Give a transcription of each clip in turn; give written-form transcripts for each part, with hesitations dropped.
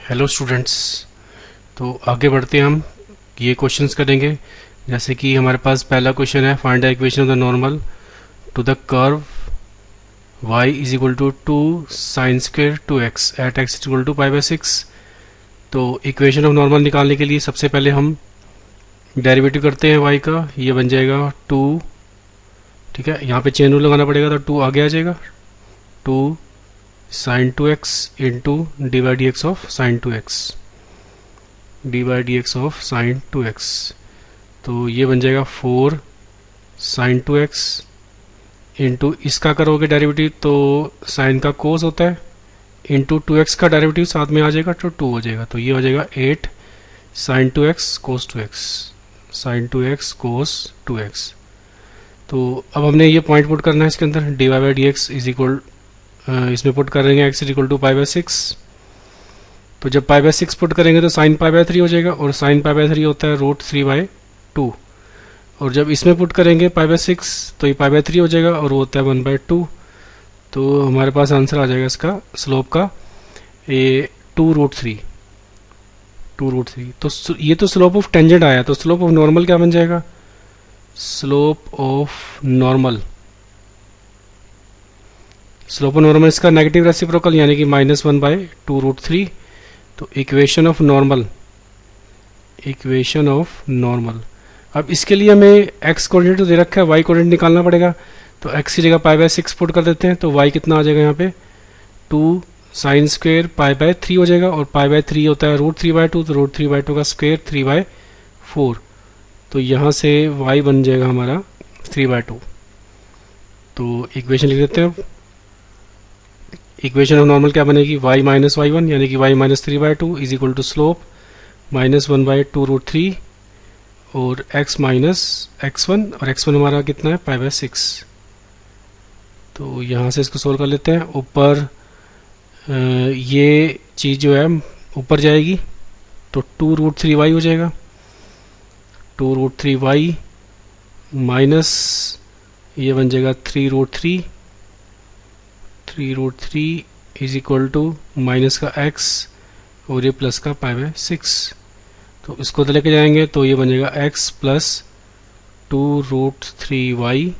Hello students. तो आगे बढ़ते हैं, हम ये क्वेश्चंस करेंगे। जैसे कि हमारे पास पहला क्वेश्चन है, find the equation of the normal to the curve y is equal to 2 sine square 2x at x is equal to pi by 6। तो इक्वेशन ऑफ नॉर्मल निकालने के लिए सबसे पहले हम डेरिवेटिव करते हैं y का। ये बन जाएगा 2, ठीक है, यहाँ पे चेन रूल लगाना पड़ेगा तो 2 आगे आ जाएगा, 2 sine 2x into d by d x of sine 2x, d by d x of sine 2x। तो ये बन जाएगा 4 साइन 2x इंटू इसका करोगे डेरिवेटिव तो साइन का कोस होता है, इंटू 2x का डेरिवेटिव साथ में आ जाएगा तो 2 हो जाएगा। तो ये हो जाएगा 8 साइन 2x कोस 2x, साइन 2x कोस 2x। तो अब हमने ये पॉइंट पुट करना है इसके अंदर, d y by d x is equal, इसमें पुट करेंगे x is equal to pi by 6। तो जब पाई बाई 6 पुट करेंगे तो साइन पाई बाई 3 हो जाएगा, और साइन पाई बाई 3 होता है रूट 3 बाई 2। और जब इसमें पुट करेंगे पाई बाई 6 तो ये पाई बाई 3 हो जाएगा, और वो होता है 1 बाई 2। तो हमारे पास आंसर आ जाएगा इसका स्लोप का ये 2 रूट 3, 2 रूट 3। तो ये तो स्लोप ऑफ टेंजेंट आया, तो स्लोप ऑफ नॉर्मल क्या बन जाएगा? Slope of normal, slope of normal इसका नेगेटिव रेसिप्रोकल यानी कि -1 बाई 2 रूट 3। तो equation of normal, equation of normal. अब इसके लिए हमें x कोऑर्डिनेट तो दे रखा है, y कोऑर्डिनेट निकालना पड़ेगा। तो x की जगह पाई बाई 6 पुट कर देते हैं, तो y कितना आ जाएगा यहाँ पे 2 साइन स्क्वेयर पाई बाई 3 हो जाएगा, और पाई बाई 3 होता है रूट 3 बाई 2, तो रूट 3 बाई 2 का स्क्वेयर 3 बाई 4। तो यहाँ से y बन जाएगा हमारा 3 बाई 2। तो इक्वेशन लिख देते हैं। इक्वेशन ऑफ नॉर्मल क्या बनेगी? y माइनस वाई 1 यानी कि y minus 3 by 2 is equal to slope -1 by 2 root 3 और x माइनस x1, और x1 हमारा कितना है पाई बाई 6। तो यहाँ से इसको सोल्व कर लेते हैं। ऊपर ये चीज़ जो है ऊपर जाएगी तो 2 रूट 3 वाई हो जाएगा, 2 रूट 3 वाई माइनस ये बन जाएगा 3 root 3, 3 root 3 is equal to minus का x और ये प्लस का पाई बाई 6। तो इसको तो लेके जाएंगे तो ये बन जाएगा x प्लस 2 रूट 3 वाई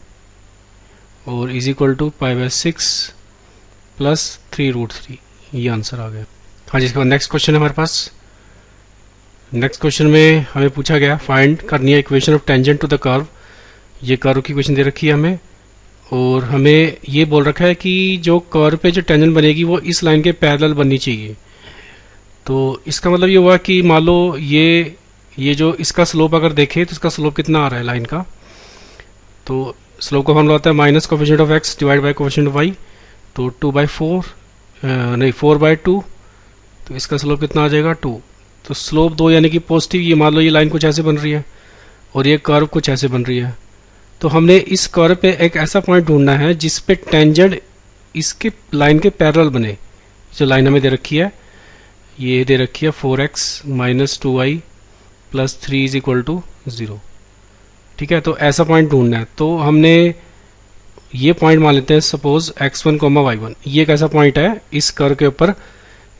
और is equal to pi by 6 plus 3 root 3। ये आंसर आ गया। हाँ जी, इसके बाद नेक्स्ट क्वेश्चन है हमारे पास। नेक्स्ट क्वेश्चन में हमें पूछा गया फाइंड करनी है equation of tangent to the curve. ये कर्व की इक्वेशन दे रखी है हमें, और हमें ये बोल रखा है कि जो कर्व पे जो टेंजेंट बनेगी वो इस लाइन के पैरेलल बननी चाहिए। तो इसका मतलब ये हुआ कि मान लो ये जो इसका स्लोप अगर देखें तो इसका स्लोप कितना आ रहा है लाइन का। तो स्लोप का फॉर्मूला होता है minus coefficient of x divide by coefficient of y। तो 2 बाई 4 नहीं 4 बाई 2, तो इसका स्लोप कितना आ जाएगा 2। तो स्लोप 2 यानी कि पॉजिटिव। ये मान लो ये लाइन कुछ ऐसे बन रही है और ये कर्व कुछ ऐसे बन रही है। तो हमने इस कर्व पे एक ऐसा पॉइंट ढूंढना है जिस पे टेंजेंट इसके लाइन के पैरेलल बने। जो लाइन हमें दे रखी है, ये दे रखी है 4x minus 2y plus 3 is equal to 0, ठीक है। तो ऐसा पॉइंट ढूंढना है। तो हमने ये पॉइंट मान लेते हैं सपोज x1 कोमा y1। ये एक ऐसा पॉइंट है इस कर्व के ऊपर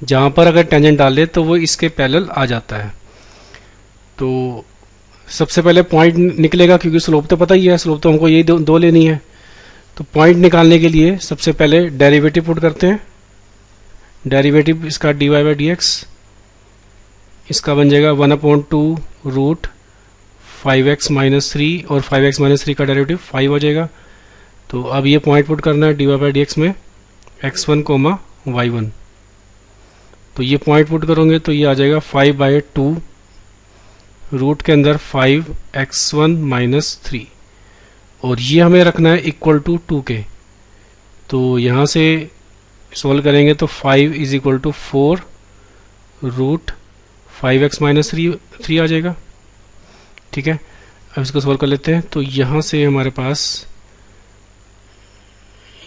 जहां पर अगर टेंजेंट डाल दे तो वो इसके पैरेलल आ जाता है। तो सबसे पहले पॉइंट निकलेगा, क्योंकि स्लोप तो पता ही है, स्लोप तो हमको यही दो लेनी है। तो पॉइंट निकालने के लिए सबसे पहले डेरिवेटिव पुट करते हैं। डेरिवेटिव इसका d y by d x, इसका बन जाएगा 1/2 रूट 5x माइनस 3, और 5x माइनस 3 का डेरिवेटिव 5 हो जाएगा। तो अब ये पॉइंट पुट करना है d y by d x में x1 कोमा y1। तो ये पॉइंट पुट करोगे तो ये आ जाएगा 5 बाई 2 रूट के अंदर 5x1 माइनस 3, और ये हमें रखना है इक्वल टू 2 के। तो यहाँ से सोल्व करेंगे तो 5 is equal to 4 root 5x minus 3 आ जाएगा, ठीक है। अब इसको सोल्व कर लेते हैं। तो यहाँ से हमारे पास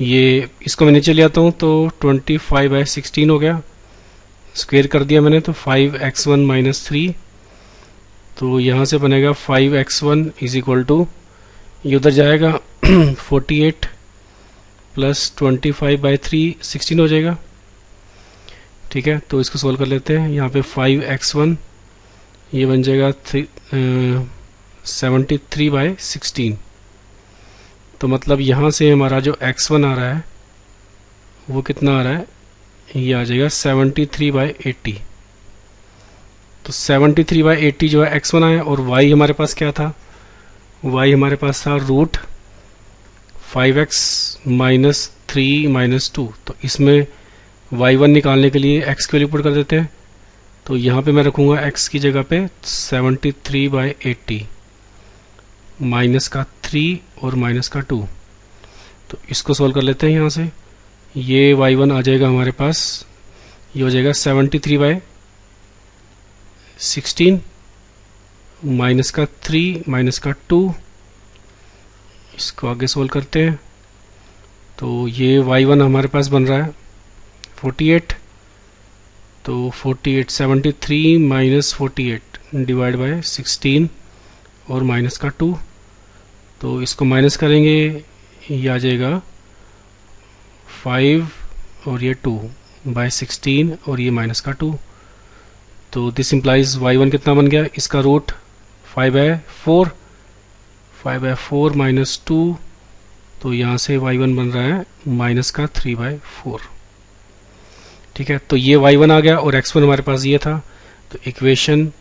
ये, इसको मैं नीचे ले आता हूँ तो 25 बाई 16 हो गया, स्क्वेयर कर दिया मैंने, तो 5x1 माइनस 3। तो यहाँ से बनेगा 5x1 इज इक्वल टू, ये उधर जाएगा 48 प्लस 25 बाई 3 16 हो जाएगा। ठीक है, तो इसको सोल्व कर लेते हैं। यहाँ पे 5x1 ये बन जाएगा 73/16। तो मतलब यहाँ से हमारा जो x1 आ रहा है वो कितना आ रहा है, ये आ जाएगा 73/80। तो 73/80 जो है x1 आया, और y हमारे पास क्या था, y हमारे पास था रूट 5x माइनस 3 माइनस 2। तो इसमें y1 निकालने के लिए x की वैल्यू पुट कर देते हैं। तो यहाँ पे मैं रखूँगा x की जगह पे 73/80 माइनस का 3 और माइनस का 2। तो इसको सॉल्व कर लेते हैं यहाँ से। ये y1 आ जाएगा हमारे पास, ये हो जाएगा 73/16 माइनस का 3 माइनस का 2। इसको आगे सोल्व करते हैं। तो ये y1 हमारे पास बन रहा है 48। तो 48 73 माइनस 48 डिवाइड बाय 16 और माइनस का 2। तो इसको माइनस करेंगे, ये आ जाएगा 5 और ये 2 बाय 16 और ये माइनस का 2। तो दिस इम्प्लाइज y1 कितना बन गया, इसका रूट 5/4 5/4 माइनस 2। तो यहाँ से y1 बन रहा है माइनस का 3/4। ठीक है, तो ये y1 आ गया और x1 हमारे पास ये था। तो इक्वेशन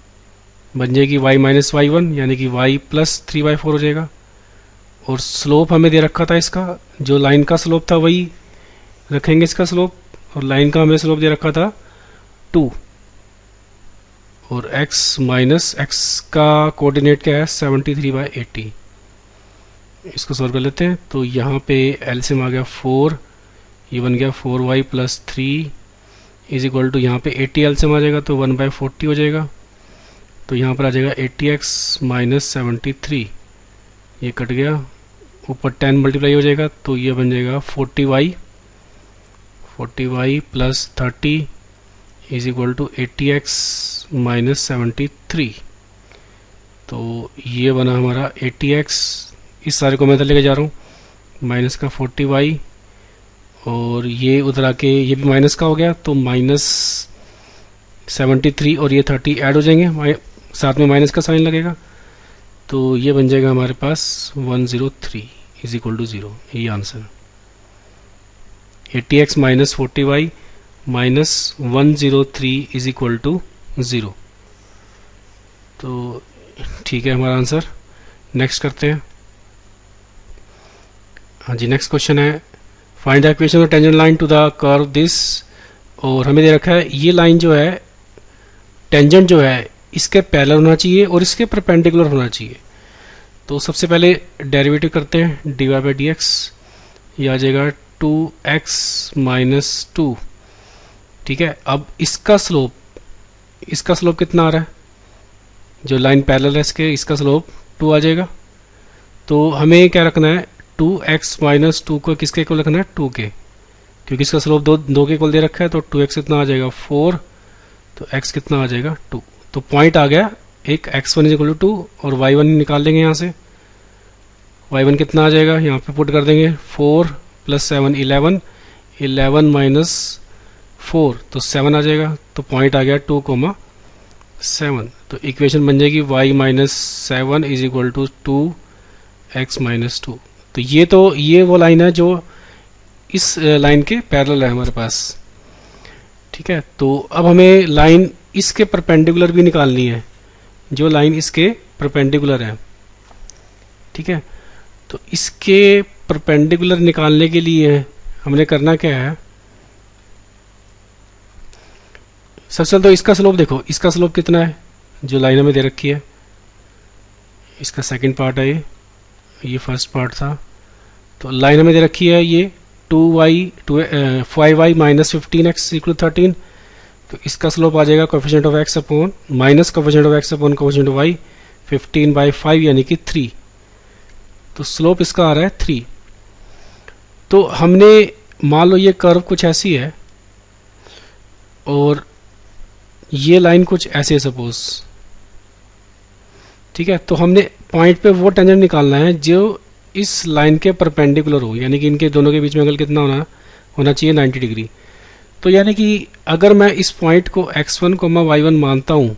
बन जाएगी y माइनस y1 यानी कि y प्लस 3/4 हो जाएगा। और स्लोप हमें दे रखा था इसका, जो लाइन का स्लोप था वही रखेंगे इसका स्लोप, और लाइन का हमें स्लोप दे रखा था 2। और x माइनस x का कोऑर्डिनेट क्या है 73/80। इसको सॉल्व कर लेते हैं। तो यहाँ पे एलसीएम आ गया 4, ये बन गया 4y plus 3 is equal to, यहाँ पे 80 एलसीएम आ जाएगा तो 1/40 हो जाएगा। तो यहाँ पर आ जाएगा 80x माइनस 73, ये कट गया, ऊपर 10 मल्टीप्लाई हो जाएगा तो ये बन जाएगा 40y plus 30 is equal to 80x minus 73। तो ये बना हमारा 80x, इस सारे को मैं इधर लेके जा रहा हूँ, माइनस का 40y और ये उधर आके ये भी माइनस का हो गया तो माइनस 73 और ये 30 ऐड हो जाएंगे, साथ में माइनस का साइन लगेगा। तो ये बन जाएगा हमारे पास 103 इज इक्वल टू 0। ये answer 80x minus 40y minus 103 is equal to 0। तो ठीक है हमारा आंसर। नेक्स्ट करते हैं। हाँ जी, नेक्स्ट क्वेश्चन है find the equation of tangent line to the curve this. और हमें दे रखा है ये लाइन जो है टेंजेंट जो है इसके पैरेलल होना चाहिए और इसके परपेंडिकुलर होना चाहिए। तो सबसे पहले डेरिवेटिव करते हैं, dy बाई डी एक्स, ये आ जाएगा 2x माइनस 2। ठीक है, अब इसका स्लोप कितना आ रहा है, जो लाइन पैरेलल है इसके, इसका स्लोप 2 आ जाएगा। तो हमें क्या रखना है, 2x माइनस 2 को किसके इक्वल रखना है, 2 के, क्योंकि इसका स्लोप दो के इक्वल दे रखा है। तो 2x कितना आ जाएगा 4, तो x कितना आ जाएगा 2। तो पॉइंट आ गया एक, x1 इज इक्वल टू 2 और y1 निकाल लेंगे यहाँ से। y1 कितना आ जाएगा, यहाँ पे पुट कर देंगे 4 प्लस 7 11, 11 माइनस 4 तो 7 आ जाएगा। तो पॉइंट आ गया 2,7। तो इक्वेशन बन जाएगी y minus 7 is equal to 2x minus 2। तो ये वो लाइन है जो इस लाइन के पैरेलल है हमारे पास। ठीक है, तो अब हमें लाइन इसके परपेंडिकुलर भी निकालनी है, जो लाइन इसके परपेंडिकुलर है। ठीक है, तो इसके परपेंडिकुलर निकालने के लिए हमने करना क्या है, सबसे तो इसका स्लोप देखो, इसका स्लोप कितना है जो लाइन हमें दे रखी है, इसका सेकंड पार्ट है ये फर्स्ट पार्ट था। तो लाइन हमें दे रखी है ये 5y माइनस 15x इक्वल 13। तो इसका स्लोप आ जाएगा coefficient of x upon minus coefficient of x upon coefficient of y 15/5 यानी कि 3। तो स्लोप इसका आ रहा है 3। तो हमने मान लो ये कर्व कुछ ऐसी है और ये लाइन कुछ ऐसे है सपोज। ठीक है, तो हमने पॉइंट पे वो टेंजेंट निकालना है जो इस लाइन के परपेंडिकुलर हो, यानी कि इनके दोनों के बीच में एंगल कितना होना चाहिए 90 डिग्री। तो यानी कि अगर मैं इस पॉइंट को x1, y1 मानता हूँ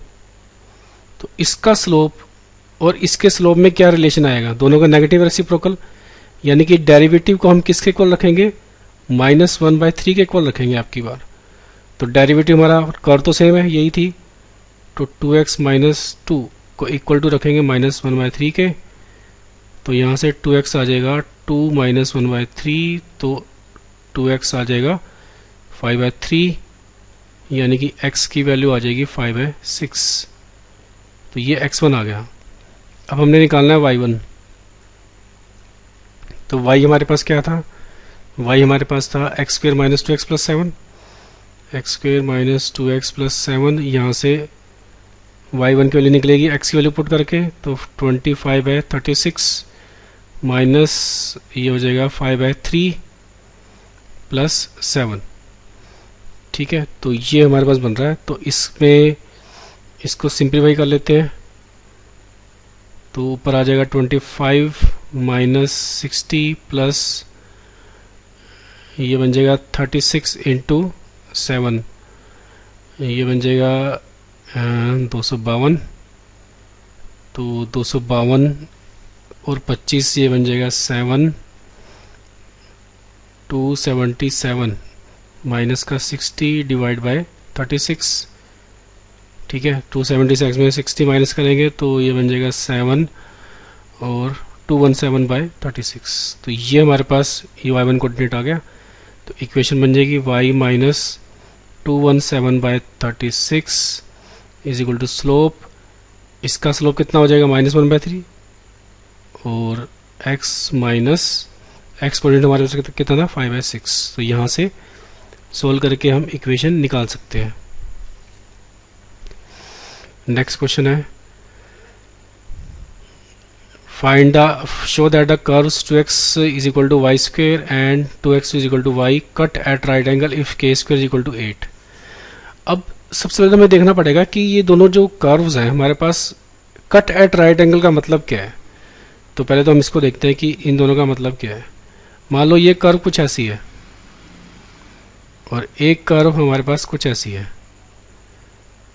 तो इसका स्लोप और इसके स्लोप में क्या रिलेशन आएगा, दोनों का नेगेटिव रेसिप्रोकल, यानी कि डेरिवेटिव को हम किसके इक्वल रखेंगे, -1/3 के इक्वल रखेंगे आपकी बार। तो डेरिवेटिव हमारा कर तो सेम है, यही थी, तो 2x - 2 को इक्वल टू रखेंगे -1/3 के, तो यहाँ से 2x आ जाएगा 2 - 1/3, तो 2x आ जाएगा 5/3, यानी कि x की वैल्यू आ जाएगी 5/6। तो ये x1 आ गया। अब हमने निकालना है y1। तो y हमारे पास क्या था, y हमारे पास था x² - 2x + 7, x² - 2x + 7, यहाँ से y1 की वैल्यू निकलेगी x की वैल्यू पुट करके, तो 25/36 माइनस ये हो जाएगा 5/3 + 7। ठीक है, तो ये हमारे पास बन रहा है। तो इसमें इसको सिंप्लीफाई कर लेते हैं, तो ऊपर आ जाएगा 25 - 60 प्लस ये बन जाएगा 36 × 7, ये बन जाएगा 252, तो 252 और 25 ये बन जाएगा 7, 277 माइनस का 60 डिवाइड बाय 36। ठीक है, 276 में 60 माइनस करेंगे तो ये बन जाएगा 7 और 217/36। तो ये हमारे पास ये y1 कोऑर्डिनेट आ गया। तो इक्वेशन बन जाएगी y - 217/36 is equal to slope, इसका स्लोप कितना हो जाएगा -1/3, और x कोऑर्डिनेट हमारे पास कितना था 5/6। तो यहाँ से सोल्व करके हम इक्वेशन निकाल सकते हैं। नेक्स्ट क्वेश्चन है, find the show that the curves 2x is equal to y square and 2x is equal to y cut at right angle if k square is equal to 8। अब सबसे पहले हमें देखना पड़ेगा कि ये दोनों जो कर्व्स हैं हमारे पास, कट एट राइट एंगल का मतलब क्या है। तो पहले तो हम इसको देखते हैं कि इन दोनों का मतलब क्या है। मान लो ये कर्व कुछ ऐसी है और एक कर्व हमारे पास कुछ ऐसी है,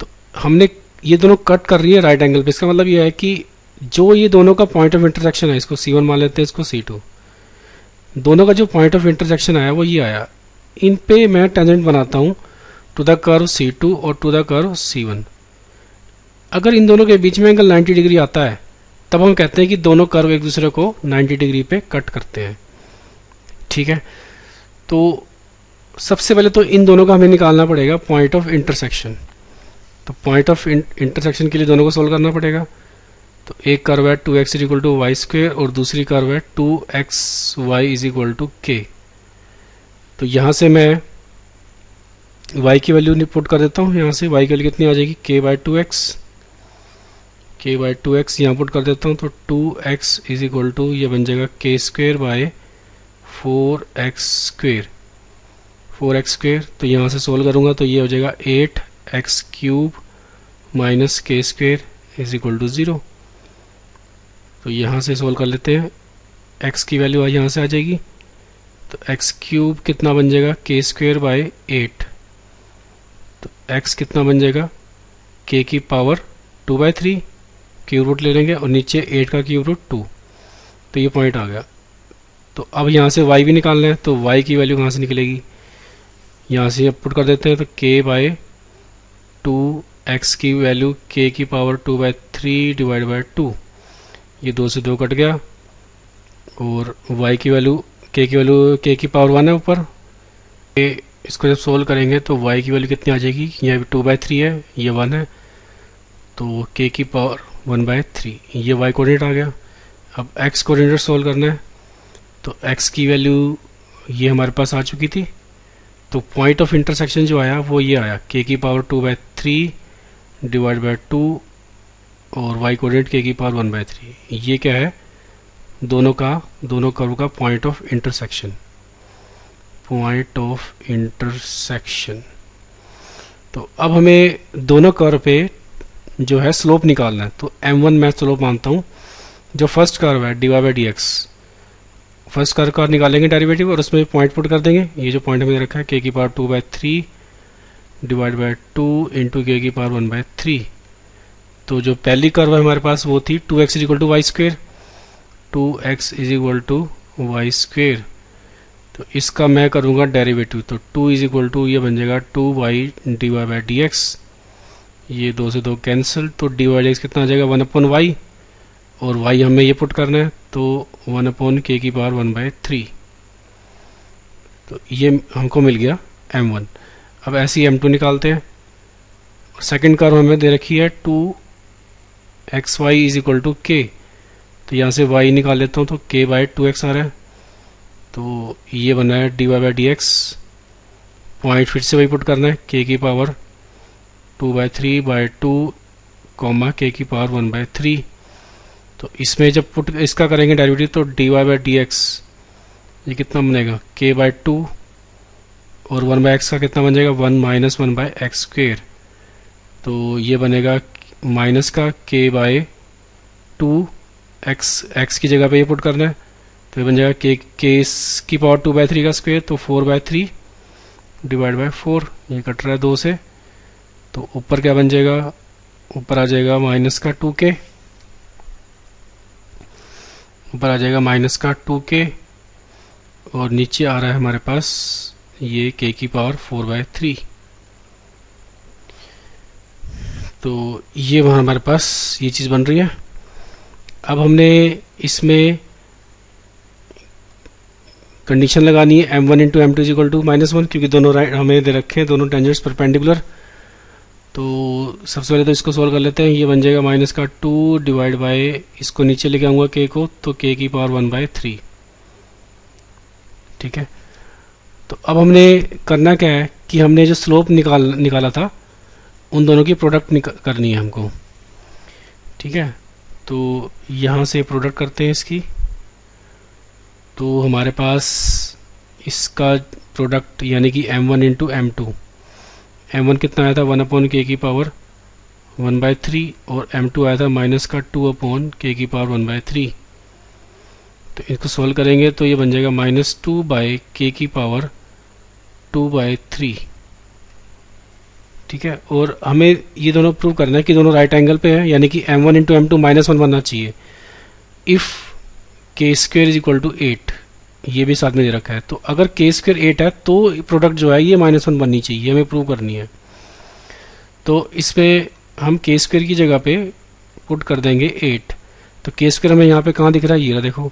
तो हमने ये दोनों कट कर रही है राइट एंगल पे। इसका मतलब ये है कि जो ये दोनों का पॉइंट ऑफ इंटरसेक्शन है, इसको C1 मान लेते हैं, इसको C2, दोनों का जो पॉइंट ऑफ इंटरसेक्शन आया वो ये आया। इन पे मैं टेंजेंट बनाता हूँ टू द कर्व C2 और टू द कर्व C1। अगर इन दोनों के बीच में एंगल 90 डिग्री आता है तब हम कहते हैं कि दोनों कर्व एक दूसरे को 90 डिग्री पे कट करते हैं। ठीक है, तो सबसे पहले तो इन दोनों का हमें निकालना पड़ेगा पॉइंट ऑफ इंटरसेक्शन। तो पॉइंट ऑफ इंटरसेक्शन के लिए दोनों को सोल्व करना पड़ेगा। तो एक कर्व है 2x is equal to y square और दूसरी कर्व है 2xy is equal to k। तो यहाँ से मैं y की वैल्यू पुट कर देता हूँ। यहाँ से y की वैल्यू कितनी आ जाएगी, k/2x, k/2x यहाँ पुट कर देता हूँ। तो 2x इज इक्वल टू ये बन जाएगा k square by 4x square. तो यहाँ से सोल्व करूँगा तो ये हो जाएगा 8x³ minus k square is equal to 0। तो यहाँ से सोल्व कर लेते हैं, x की वैल्यू यहाँ से आ जाएगी। तो x³ कितना बन जाएगा, k स्क्वेयर बाय 8। तो x कितना बन जाएगा, k की पावर 2/3, क्यूब रूट ले लेंगे और नीचे 8 का क्यूब रूट 2। तो ये पॉइंट आ गया। तो अब यहाँ से y भी निकालना है, तो y की वैल्यू कहाँ से निकलेगी, यहाँ से अब पुट कर देते हैं। तो k/2x की वैल्यू k की पावर 2/3 डिवाइड बाय 2, ये 2 से 2 कट गया। और y की वैल्यू k की वैल्यू k की पावर 1 है ऊपर। इसको जब सोल्व करेंगे तो y की वैल्यू कितनी आ जाएगी, यहाँ 2/3 है, ये 1 है, तो k की पावर 1/3, ये y कोऑर्डिनेट आ गया। अब x कोऑर्डिनेट सोल्व करना है। तो x की वैल्यू ये हमारे पास आ चुकी थी। तो पॉइंट ऑफ इंटरसेक्शन जो आया वो ये आया, k की पावर 2/3 डिवाइड बाय 2 और y कोऑर्डिनेट k की पावर 1/3। ये क्या है, दोनों कर्व का पॉइंट ऑफ इंटरसेक्शन, तो अब हमें दोनों कर्व पे जो है स्लोप निकालना है। तो m1 मैं स्लोप मानता हूँ। जो फर्स्ट कर्व है dy/dx, फर्स्ट कर्व का निकालेंगे डेरिवेटिव और उसमें पॉइंट पुट कर देंगे। ये जो पॉइंट हमें रखा है k की पावर 2/3 डिवाइड बाय 2 इंटू के की पावर 1/3। तो जो पहली कर्व है हमारे पास वो थी 2x is equal to y square, 2x is equal to y square. तो इसका मैं करूँगा डेरिवेटिव, तो 2 इज इक्वल टू ये बन जाएगा 2y divide by d x, ये 2 से 2 कैंसिल, तो डी वाई डी एक्स कितना आ जाएगा 1/y, और y हमें ये पुट करना है तो 1/k की पावर 1/3। तो ये हमको मिल गया m1। अब ऐसे ही m2 निकालते हैं। सेकंड कर्व हमें दे रखी है 2xy is equal to k, तो यहाँ से y निकाल लेता हूँ तो k बाई 2x आ रहा है, तो ये बना है dy by d x. Point फिर से वही पुट करना है k की पावर 2/3/2 कॉमा k की पावर 1/3। तो इसमें जब पुट इसका करेंगे डेरिवेटिव तो dy बाई डी एक्स ये कितना बनेगा k बाई 2, और 1/x का कितना बन जाएगा 1 माइनस 1/x स्क्वेयर, तो ये बनेगा माइनस का k बाई 2, x की जगह पे ये पुट करना है, तो ये बन जाएगा k की पावर 2/3 का स्क्वेयर, तो 4/3 डिवाइड बाई 4, ये कट रहा है 2 से, तो ऊपर क्या बन जाएगा, ऊपर आ जाएगा माइनस का 2k, ऊपर आ जाएगा माइनस का 2k, और नीचे आ रहा है हमारे पास ये k की पावर 4/3। तो ये वहाँ हमारे पास ये चीज़ बन रही है। अब हमने इसमें कंडीशन लगानी है m1 into m2 is equal to -1, क्योंकि दोनों राइट हमें दे रखे हैं, दोनों टेंजेंट्स परपेंडिकुलर। तो सबसे पहले तो इसको सॉल्व कर लेते हैं। ये बन जाएगा माइनस का 2 डिवाइड बाय, इसको नीचे लेके आऊँगा k को, तो k की पावर 1/3। ठीक है, तो अब हमने करना क्या है कि हमने जो स्लोप निकाला था उन दोनों की प्रोडक्ट करनी है हमको। ठीक है, तो यहाँ से प्रोडक्ट करते हैं इसकी, तो हमारे पास इसका प्रोडक्ट यानी कि m1 इंटू m2, m1 कितना आया था 1/k की पावर 1/3, और m2 आया था माइनस का 2/k की पावर 1/3। तो इसको सोल्व करेंगे तो ये बन जाएगा -2/k की पावर 2/3। ठीक है, और हमें ये दोनों प्रूव करना है कि दोनों राइट एंगल पे है, यानी कि m1 इंटू m2 -1 बनना चाहिए if k square is equal to 8, ये भी साथ में दे रखा है। तो अगर k स्क्वेयर 8 है तो प्रोडक्ट जो है ये -1 बननी चाहिए, हमें प्रूव करनी है। तो इस पर हम k स्क्वेयर की जगह पे पुट कर देंगे 8, तो k स्क्वेयर हमें यहाँ पे कहाँ दिख रहा है, ये रहा देखो,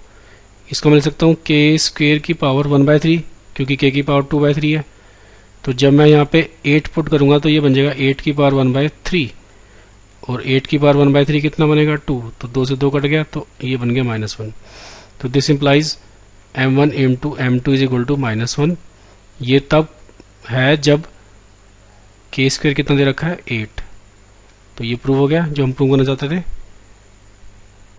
इसको मिल सकता हूँ k स्क्वेयर की पावर 1/3, क्योंकि k की पावर 2/3 है। तो जब मैं यहाँ पे 8 पुट करूँगा तो ये बन जाएगा 8 की पावर 1/3, और 8 की पावर 1/3 कितना बनेगा 2, तो 2 से 2 कट गया, तो ये बन गया -1। तो this implies m1 into m2 is equal to -1। ये तब है जब k स्क्वेयर कितना दे रखा है 8। तो ये प्रूव हो गया जो हम प्रूव करना चाहते थे।